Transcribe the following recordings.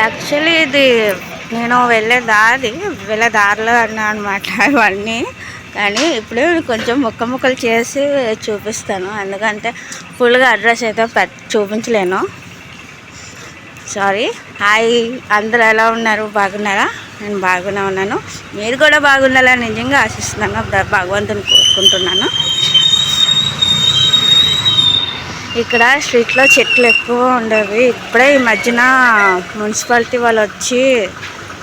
Actually ఇది నేను వెళ్ళే దారిలో అన్నా అనమాట ఇవన్నీ. కానీ ఇప్పుడు కొంచెం ముక్కలు చేసి చూపిస్తాను, ఎందుకంటే ఫుల్గా అడ్రస్ అయితే చూపించలేను. సారీ. హాయ్, అందరూ ఎలా ఉన్నారు? బాగున్నారా? నేను బాగానే ఉన్నాను. మీరు కూడా బాగుండాలని నిజంగా ఆశిస్తున్నాను, భగవంతుని కోరుకుంటున్నాను. ఇక్కడ స్ట్రీట్లో చెట్లు ఎక్కువ ఉండేవి, ఇప్పుడే ఈ మధ్యన మున్సిపాలిటీ వాళ్ళు వచ్చి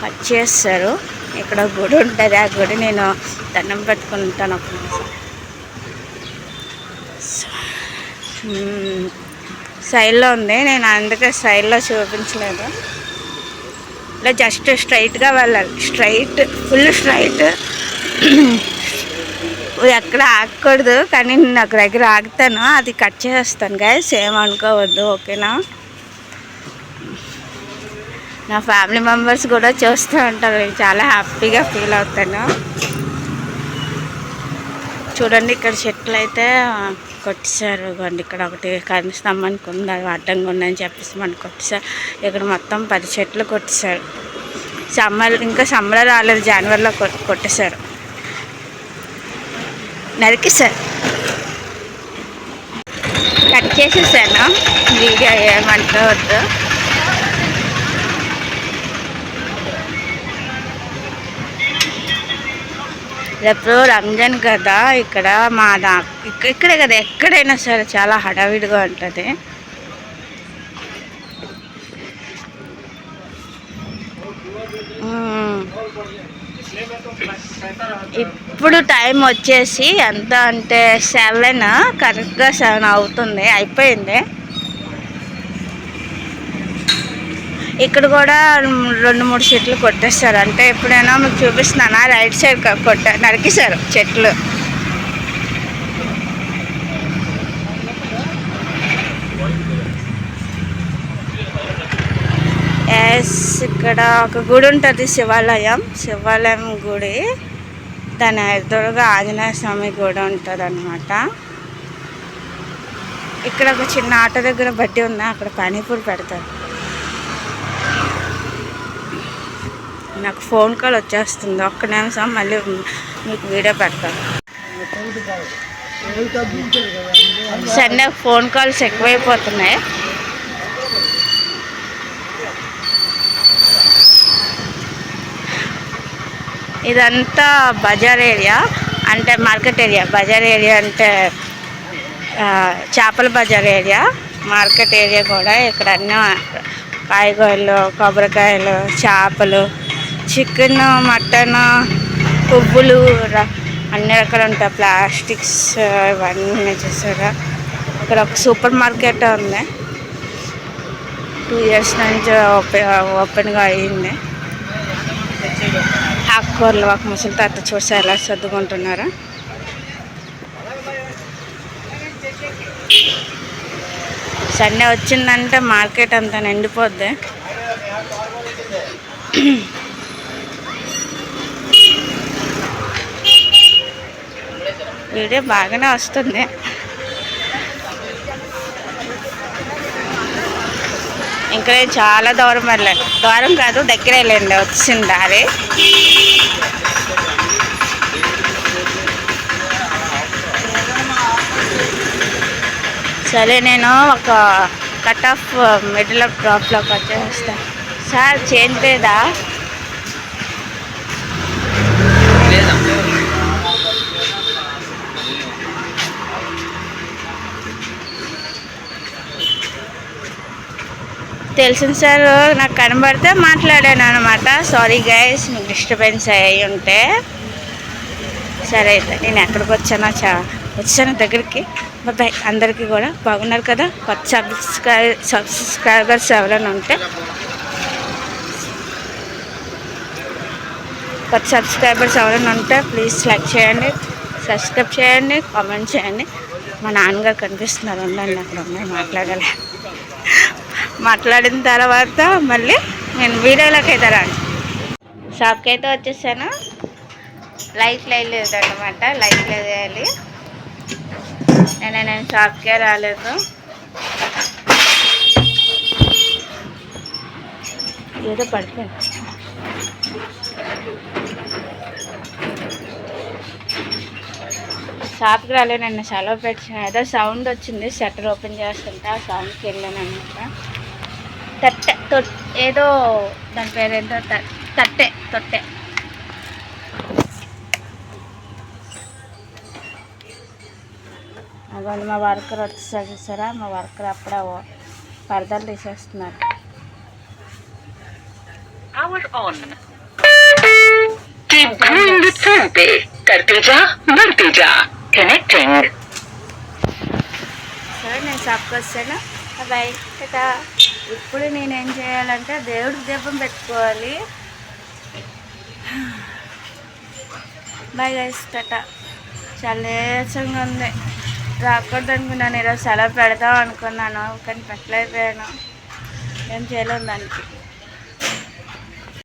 కట్ చేస్తారు. ఇక్కడ గుడి ఉంటుంది, ఆ గుడి నేను దండం పెట్టుకుంటాను ఒక నిమిషం. సైడ్లో ఉంది, నేను అందుకే సైడ్లో చూపించలేదు. ఇలా జస్ట్ స్ట్రైట్గా వెళ్ళాలి, ఫుల్ స్ట్రైట్. ఎక్కడ ఆగకూడదు, కానీ నేను ఒక దగ్గర ఆగుతాను, అది కట్ చేస్తాను గైస్, ఏమనుకోవద్దు, ఓకేనా? నా ఫ్యామిలీ మెంబర్స్ కూడా చూస్తూ ఉంటారు, నేను చాలా హ్యాపీగా ఫీల్ అవుతాను. చూడండి, ఇక్కడ చెట్లు అయితే కొట్టేశారు. ఇక్కడ ఒకటి కరెంట్ స్తంభానికి ఉంది, అది అడ్డంగా ఉందని చెప్పేసి మనకు కొట్టేశారు. ఇక్కడ మొత్తం 10 చెట్లు కొట్టేశారు. ఇంకా సమ్మర్ రాలేదు, జనవరిలో కొట్టేశారు, నరికేశారు, కట్ చేసేసాను. వీడియో ఏమంటవద్దు. రేపు రంజాన్ కదా, ఇక్కడ ఇక్కడే కదా, ఎక్కడైనా సరే చాలా హడావిడిగా ఉంటుంది. ఇప్పుడు టైం వచ్చేసి ఎంత అంటే 7, కరెక్ట్గా 7 అవుతుంది, అయిపోయింది. ఇక్కడ కూడా 2-3 చెట్లు కొట్టేస్తారు. అంటే ఎప్పుడైనా మీకు చూపిస్తున్నానా, రైట్ సైడ్ నరికేశారు చెట్లు. ఇక్కడ ఒక గుడి ఉంటుంది, శివాలయం గుడి, దాని ఎదురుగా ఆంజనేయ స్వామి గుడి ఉంటుంది అన్నమాట. ఇక్కడ ఒక చిన్న ఆటో దగ్గర బడ్డీ ఉంది, అక్కడ పానీపూరి పెడతారు. నాకు ఫోన్ కాల్ వచ్చేస్తుంది, ఒక్క నిమిషం, మళ్ళీ మీకు వీడియో పెడతాను. సరే, నాకు ఫోన్ కాల్స్ ఎక్కువైపోతున్నాయి. ఇదంతా బజార్ ఏరియా, అంటే మార్కెట్ ఏరియా. బజార్ ఏరియా అంటే చేపల బజార్ ఏరియా, మార్కెట్ ఏరియా కూడా. ఇక్కడ అన్నీ కాయగూరలు, కొబ్బరికాయలు, చేపలు, చికెన్, మటన్, పువ్వులు, అన్ని రకాలు ఉంటాయి. ప్లాస్టిక్స్ ఇవన్నీ చూసారా. ఇక్కడ ఒక సూపర్ మార్కెట్ ఉంది, 2 years నుంచి ఓపెన్గా అయ్యింది. ఆకుకూరలు ఒక ముసలి తాత చూసి ఎలా సర్దుకుంటున్నారా. సండే వచ్చిందంటే మార్కెట్ అంతా నిండిపోద్ది. వీడియో బాగానే వస్తుంది. ఇంకా చాలా దూరం వెళ్ళాలి, దూరం కాదు దగ్గర వెళ్ళండి, వచ్చింది దారి. సరే, నేను ఒక కట్ ఆఫ్ మిడిల్ ఆఫ్ డ్రాప్లోకి వచ్చేస్తాను. సార్ చేంజ్ లేదా? తెలిసింది సార్, నాకు కనబడితే మాట్లాడాను అనమాట. సారీ గైస్, మీకు డిస్టర్బెన్స్ అయ్యి ఉంటే. సరే అయితే నేను ఎక్కడికి వచ్చాను దగ్గరికి. బాయ్, అందరికీ కూడా బాగున్నారు కదా. కొత్త సబ్స్క్రైబర్స్ ఎవరైనా ఉంటే ప్లీజ్ లైక్ చేయండి, సబ్స్క్రైబ్ చేయండి, కామెంట్ చేయండి. మా నాన్నగారు కనిపిస్తున్నారు, ఉండండి, అక్కడ ఉన్నాయి, మాట్లాడిన తర్వాత మళ్ళీ నేను వీడియోలోకి అయితే రాను. షాప్కి అయితే వచ్చేసాను. లైట్ లేదన్నమాట, లైట్ వేయాలి. నేను షాప్కే రాలేదు. ఏదో పడిపోయింది. షాప్కి రాలేనండి, సెలవు పెట్టిన. ఏదో సౌండ్ వచ్చింది, షట్టర్ ఓపెన్ చేస్తుంటే ఆ సౌండ్కి వెళ్ళాను అనమాట. ఏదో దాని పేరు ఏంటో తొట్టె. అవ్వండి మా వర్కర్ వచ్చేసారు చూసారా, మా వర్కర్ అప్పుడే పరదాలు తీసేస్తున్నారు. సరే నేను షాప్కి వస్తాను. బాయ్ కదా. ఇప్పుడు నేనేం చేయాలంటే దేవుడికి దీపం పెట్టుకోవాలి. Bye guys, tata. చాలా నీరసంగా ఉంది. రాకూడదు అనుకున్నాను, ఈరోజు సెలవు పెడదాం అనుకున్నాను కానీ పెట్టలేకపోయాను. ఏం చేయలేము దానికి.